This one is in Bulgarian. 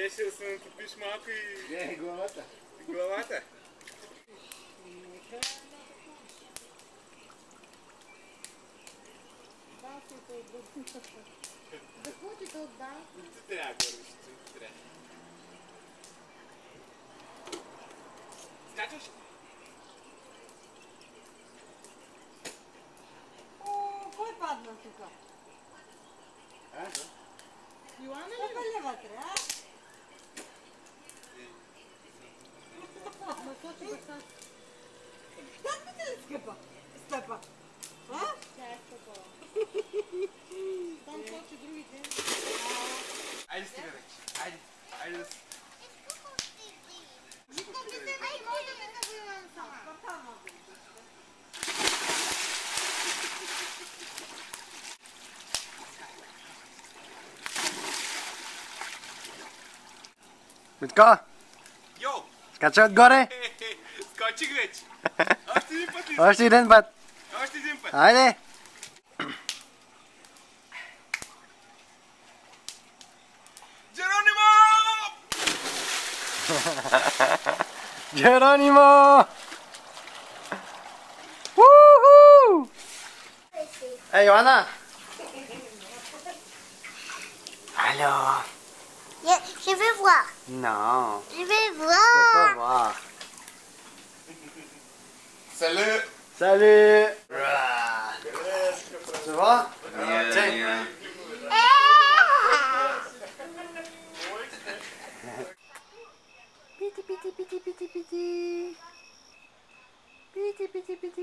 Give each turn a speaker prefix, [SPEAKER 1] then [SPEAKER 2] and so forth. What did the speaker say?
[SPEAKER 1] решил съм купиш малко и...
[SPEAKER 2] Не, главата.
[SPEAKER 1] Главата?
[SPEAKER 3] Да ходите от да?
[SPEAKER 1] Ти трябва да вървиш, ти трябва. Скачаш?
[SPEAKER 3] О, кой падна тук?
[SPEAKER 2] А?
[SPEAKER 3] Йоана ли? Къде вътре, а? Насочи да стане. Как би те ли скъпа? Стъпа? А? Тя е стъпала. Там сочи другите.
[SPEAKER 1] Айде стига вече. Айде. Айде да си.
[SPEAKER 3] Житко влезе, ай, може да ме забивам сама. Спартана.
[SPEAKER 4] Митко,
[SPEAKER 1] Йо!
[SPEAKER 4] скачай отгоре.
[SPEAKER 1] Скочих вече. Още един път.
[SPEAKER 4] Още един път.
[SPEAKER 1] Още един път.
[SPEAKER 4] Айде.
[SPEAKER 1] Джеронимо!
[SPEAKER 4] Джеронимо! Уху! Ей, Йоана! Allô?
[SPEAKER 5] Je vais voir.
[SPEAKER 4] Non.
[SPEAKER 5] Je vais
[SPEAKER 4] Je peux pas
[SPEAKER 5] voir.
[SPEAKER 4] voir.
[SPEAKER 1] Salut!
[SPEAKER 4] Salut! Ça va? Tiens. Piti, piti, piti, piti, piti. Piti, piti, piti.